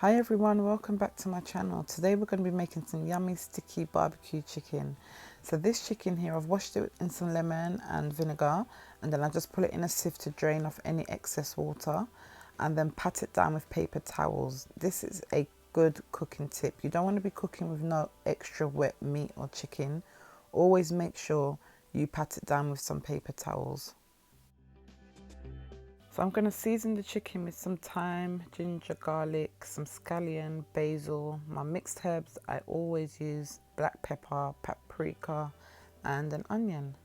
Hi everyone, welcome back to my channel. Today we're going to be making some yummy sticky barbecue chicken. So this chicken here, I've washed it in some lemon and vinegar, and then I just put it in a sieve to drain off any excess water, and then pat it down with paper towels. This is a good cooking tip. You don't want to be cooking with no extra wet meat or chicken. Always make sure you pat it down with some paper towels. So I'm going to season the chicken with some thyme, ginger, garlic, some scallion, basil, my mixed herbs. I always use black pepper, paprika and an onion.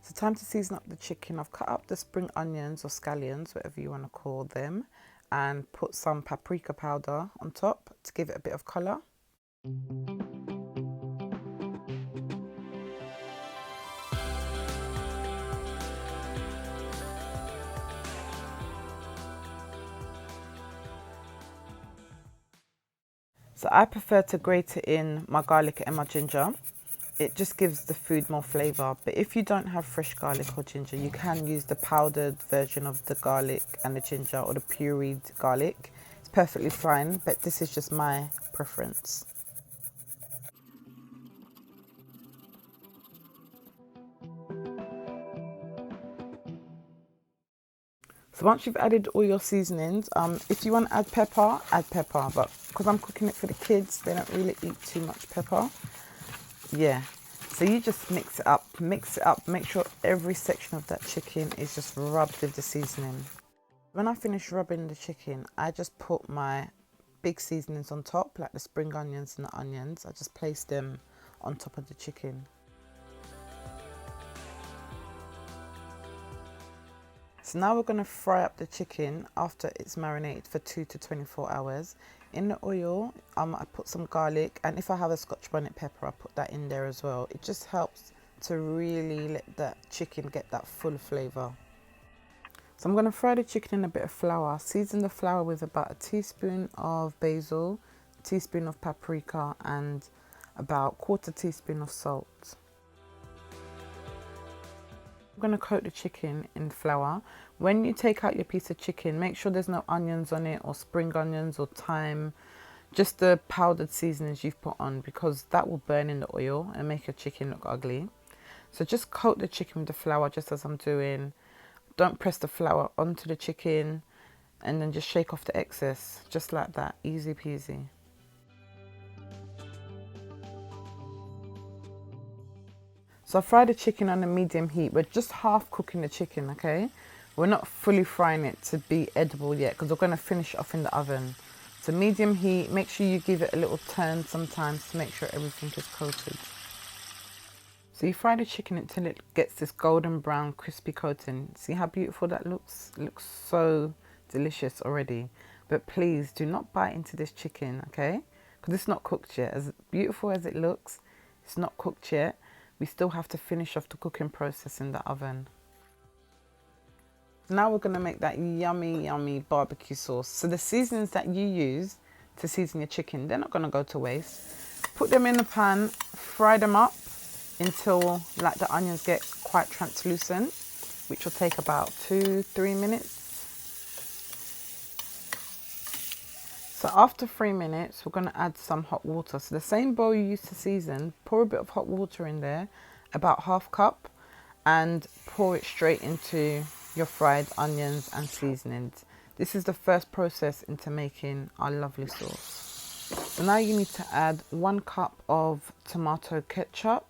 So time to season up the chicken. I've cut up the spring onions or scallions, whatever you want to call them, and put some paprika powder on top to give it a bit of colour. So I prefer to grate it in my garlic and my ginger. It just gives the food more flavour. But if you don't have fresh garlic or ginger, you can use the powdered version of the garlic and the ginger, or the pureed garlic. It's perfectly fine, but this is just my preference. So once you've added all your seasonings, if you want to add pepper, but because I'm cooking it for the kids, they don't really eat too much pepper. Yeah, so you just mix it up, make sure every section of that chicken is just rubbed with the seasoning. When I finish rubbing the chicken, I just put my big seasonings on top, like the spring onions and the onions. I just place them on top of the chicken. So now we're going to fry up the chicken after it's marinated for 2 to 24 hours. In the oil, I put some garlic, and if I have a Scotch bonnet pepper, I put that in there as well. It just helps to really let that chicken get that full flavour. So I'm going to fry the chicken in a bit of flour. Season the flour with about a teaspoon of basil, a teaspoon of paprika, and about quarter teaspoon of salt. I'm going to coat the chicken in flour. When you take out your piece of chicken, make sure there's no onions on it, or spring onions or thyme, just the powdered seasonings you've put on, because that will burn in the oil and make your chicken look ugly. So just coat the chicken with the flour, just as I'm doing. Don't press the flour onto the chicken, and then just shake off the excess, just like that, easy peasy. So I fried the chicken on a medium heat. We're just half cooking the chicken, okay? We're not fully frying it to be edible yet, because we're going to finish it off in the oven. So medium heat, make sure you give it a little turn sometimes to make sure everything is coated. So you fry the chicken until it gets this golden brown crispy coating. See how beautiful that looks? It looks so delicious already. But please do not bite into this chicken, okay? Because it's not cooked yet. As beautiful as it looks, it's not cooked yet. We still have to finish off the cooking process in the oven. Now we're going to make that yummy barbecue sauce. So the seasonings that you use to season your chicken, they're not going to go to waste. Put them in the pan, fry them up until like the onions get quite translucent, which will take about 2-3 minutes. So after 3 minutes, we're going to add some hot water. So the same bowl you used to season, pour a bit of hot water in there, about ½ cup, and pour it straight into your fried onions and seasonings. This is the first process into making our lovely sauce. So now you need to add 1 cup of tomato ketchup,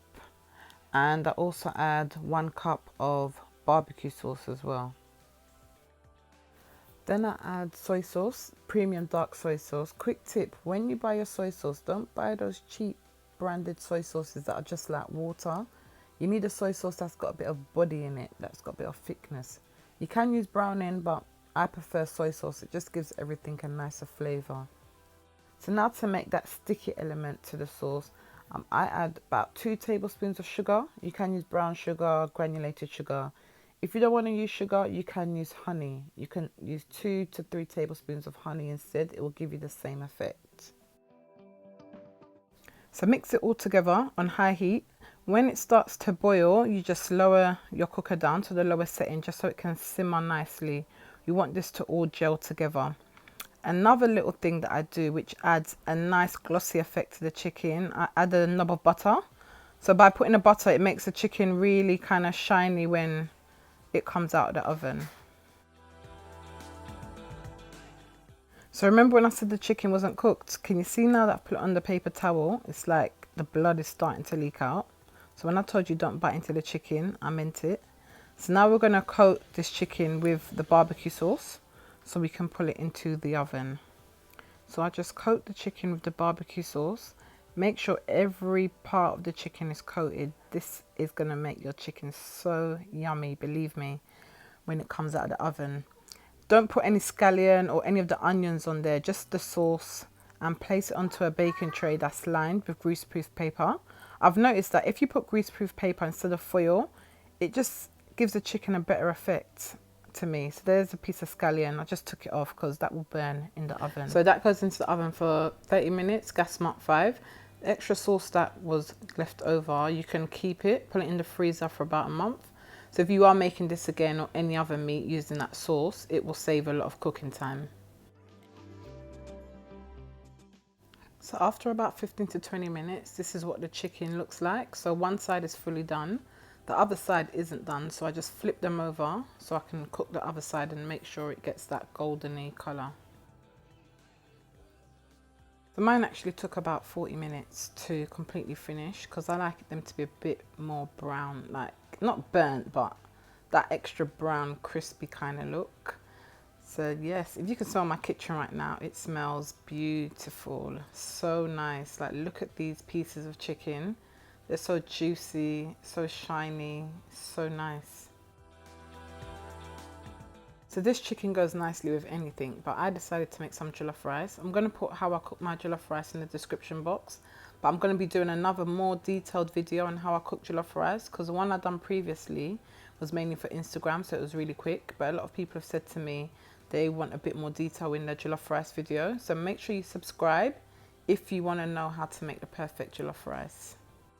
and I also add 1 cup of barbecue sauce as well. Then I add soy sauce, premium dark soy sauce. Quick tip, when you buy your soy sauce, don't buy those cheap branded soy sauces that are just like water. You need a soy sauce that's got a bit of body in it, that's got a bit of thickness. You can use browning, but I prefer soy sauce. It just gives everything a nicer flavour. So now to make that sticky element to the sauce, I add about 2 tablespoons of sugar. You can use brown sugar, granulated sugar. If you don't want to use sugar, you can use honey. You can use 2 to 3 tablespoons of honey instead. It will give you the same effect. So mix it all together on high heat. When it starts to boil, you just lower your cooker down to the lowest setting just so it can simmer nicely. You want this to all gel together. Another little thing that I do, which adds a nice glossy effect to the chicken, I add a knob of butter. So by putting the butter, it makes the chicken really kind of shiny when it comes out of the oven. So remember when I said the chicken wasn't cooked? Can you see now that I've put it on the paper towel? It's like the blood is starting to leak out. So when I told you don't bite into the chicken, I meant it. So now we're going to coat this chicken with the barbecue sauce so we can pull it into the oven. So I just coat the chicken with the barbecue sauce. Make sure every part of the chicken is coated. This is going to make your chicken so yummy, believe me, when it comes out of the oven. Don't put any scallion or any of the onions on there, just the sauce, and place it onto a baking tray that's lined with greaseproof paper. I've noticed that if you put greaseproof paper instead of foil, it just gives the chicken a better effect to me. So there's a piece of scallion. I just took it off because that will burn in the oven. So that goes into the oven for 30 minutes, gas mark 5. The extra sauce that was left over, you can keep it, put it in the freezer for about a month. So if you are making this again or any other meat using that sauce, it will save a lot of cooking time. So after about 15 to 20 minutes, this is what the chicken looks like. So one side is fully done. The other side isn't done, so I just flip them over so I can cook the other side and make sure it gets that goldeny colour. So mine actually took about 40 minutes to completely finish because I like them to be a bit more brown, like not burnt, but that extra brown, crispy kind of look. So yes, if you can smell my kitchen right now, it smells beautiful, so nice. Like look at these pieces of chicken. They're so juicy, so shiny, so nice. So this chicken goes nicely with anything, but I decided to make some jollof rice. I'm going to put how I cook my jollof rice in the description box, but I'm going to be doing another more detailed video on how I cook jollof rice because the one I done previously was mainly for Instagram, so it was really quick. But a lot of people have said to me they want a bit more detail in the jollof rice video. So make sure you subscribe if you want to know how to make the perfect jollof rice.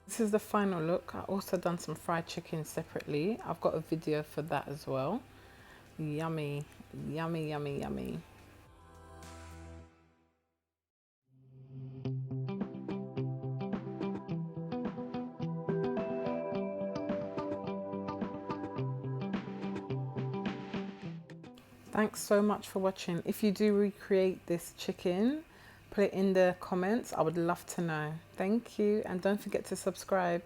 This is the final look. I also done some fried chicken separately. I've got a video for that as well. Yummy, yummy, yummy, yummy. Thanks so much for watching. If you do recreate this chicken, put it in the comments. I would love to know. Thank you, and don't forget to subscribe.